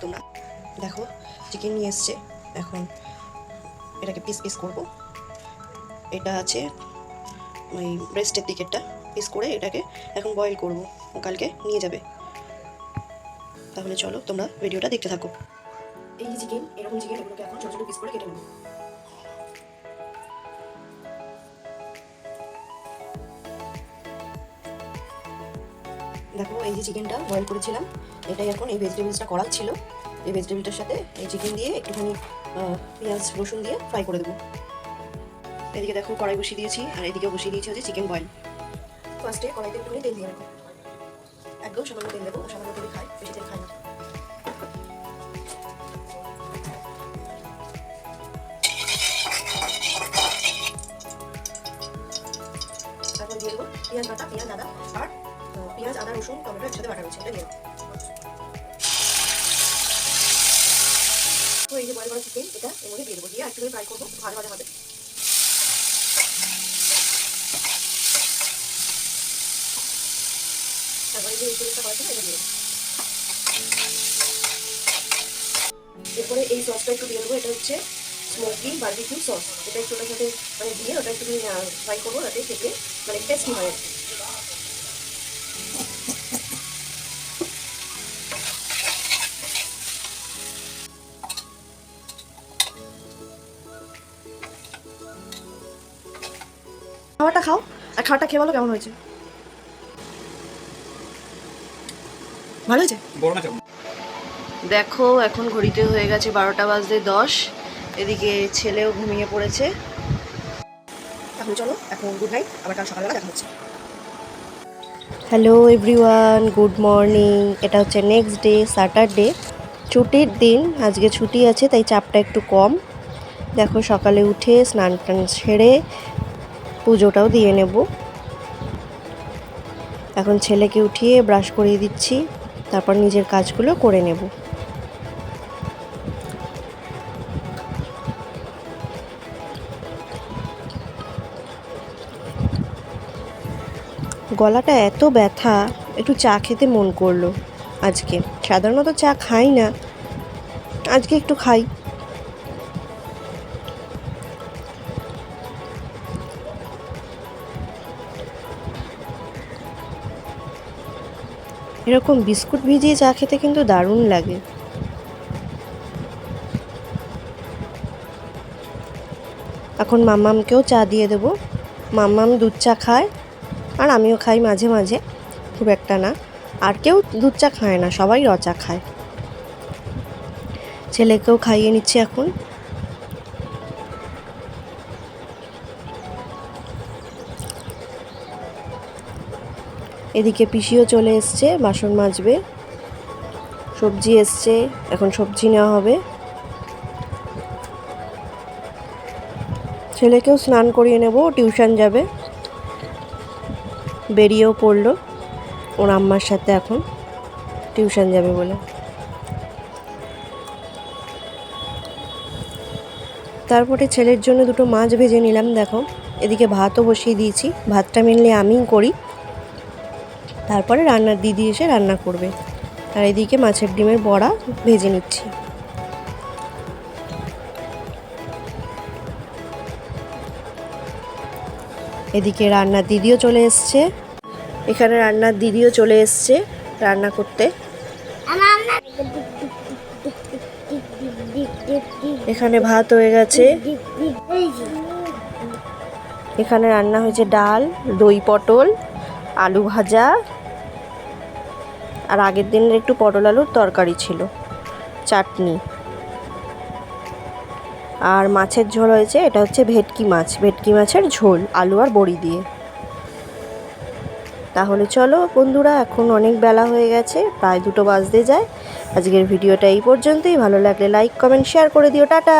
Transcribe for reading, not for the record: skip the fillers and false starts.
তোমরা দেখো চিকেন নিয়ে এসছে, এখন এটাকে পিস পিস করব। এটা আছে ওই ব্রেস্টের দিকেরটা পিস করে এটাকে এখন বয়েল করব, কালকে নিয়ে যাবে। তাহলে চলো তোমরা ভিডিওটা দেখতে থাকো। এই চিকেন, এরকম চিকেন এগুলোকে এখন ছোটো ছোটো পিস করে কেটে নেব। দেখো এই যে চিকেনটা বয়েল করেছিলাম, এটাই এখন এই ভেজিটেবলসটা করা ছিল। এই ভেজিটেবলটার সাথে এই চিকেন দিয়ে একটুখানি পেঁয়াজ রসুন দিয়ে ফ্রাই করে দেবো। এদিকে দেখো কড়াই বসিয়ে দিয়েছি, আর এদিকে বসিয়ে দিয়েছি হচ্ছে চিকেন বয়েল। ফার্স্টে কড়াইতে একটুখানি তেল দিয়ে রাখো, একদম সামান্য তেল দেবো, সামান্য তেল খাই, বেশি তেল খাই না। তারপর দিয়ে দেবো পেঁয়াজ বাটা, পেঁয়াজ আদা, আর পেঁয়াজ আদা রসুন টমেটো একসাথে বাটা রয়েছে, এটা দিয়ে তো এই যে বয়েল করা চিকেন এটা এর মধ্যে দিয়ে দেবো, দিয়ে একটু ফ্রাই করবো, ভাজা ভাজা হবে। তারপরে যে পেস্টটা করা ছিল এটা দিয়ে দেবো। এরপরে এই সসটা একটু দিয়ে দেবো, এটা হচ্ছে স্মোকি বারবিকিউ সস। এটা একটু ওটার সাথে মানে দিয়ে ওটা একটু ফ্রাই করবো, যাতে খেতে মানে টেস্টি হয়। খাবারটা খাও, আর খাবারটা খেয়ে বলো কেমন হয়েছে। ভালো হয়েছে। দেখো এখন ঘড়িতে হয়ে গেছে 12:10। এদিকে ছেলেও ঘুমিয়ে পড়েছে। এখন চলো এখন গুড নাইট, আবার কাল সকালবেলা দেখা হচ্ছে। Hello everyone, good morning. এটা হচ্ছে নেক্সট ডে, স্যাটারডে, ছুটির দিন। আজকে ছুটি আছে তাই চাপটা একটু কম। দেখো সকালে উঠে স্নান টান সেরে পুজোটাও দিয়ে নেব। এখন ছেলেকে উঠিয়ে ব্রাশ করিয়ে দিচ্ছি, তারপর নিজের কাজগুলো করে নেব। গলাটা এত ব্যথা, একটু চা খেতে মন করলো আজকে। সাধারণত চা খাই না, আজকে একটু খাই। এরকম বিস্কুট ভিজিয়ে চা খেতে কিন্তু দারুণ লাগে। এখন মাম্মামকেও চা দিয়ে দেবো। মাম্মাম দুধ চা খায়, আর আমিও খাই মাঝে মাঝে, খুব একটা না। আর কেউ দুধ চা খায় না, সবাই র চা খায়। ছেলেকেও খাইয়ে নিচ্ছি এখন। এদিকে পিসিও চলে এসছে, বাসন মাজবে। সবজি এসছে, এখন সবজি নেওয়া হবে। ছেলেকেও স্নান করিয়ে নেব, টিউশন যাবে। বেরিয়েও পড়লো ওর আম্মার সাথে, এখন টিউশন যাবে বলে। তারপরে ছেলের জন্য দুটো মাছ ভেজে নিলাম। দেখো এদিকে ভাতও বসিয়ে দিয়েছি, ভাতটা মেনলি আমিই করি, তারপরে রান্নার দিদি এসে রান্না করবে। আর এদিকে মাছের ডিমের বড়া ভেজে নিচ্ছি। এদিকে রান্নার দিদিও চলে এসছে, এখানে রান্নার দিদিও চলে এসছে রান্না করতে। এখানে ভাত হয়ে গেছে, এখানে রান্না হয়েছে ডাল, দই পটল, আলু ভাজা, আর আগের দিনের একটু পটল আলুর তরকারি ছিল, চাটনি, আর মাছের ঝোল হয়েছে। এটা হচ্ছে ভেটকি মাছ, ভেটকি মাছের ঝোল আলু আর বড়ি দিয়ে। তাহলে চলো বন্ধুরা, এখন অনেক বেলা হয়ে গেছে, প্রায় 2টো বাজতে যায়। আজকের ভিডিওটা এই পর্যন্তই। ভালো লাগলে লাইক কমেন্ট শেয়ার করে দিও। টাটা।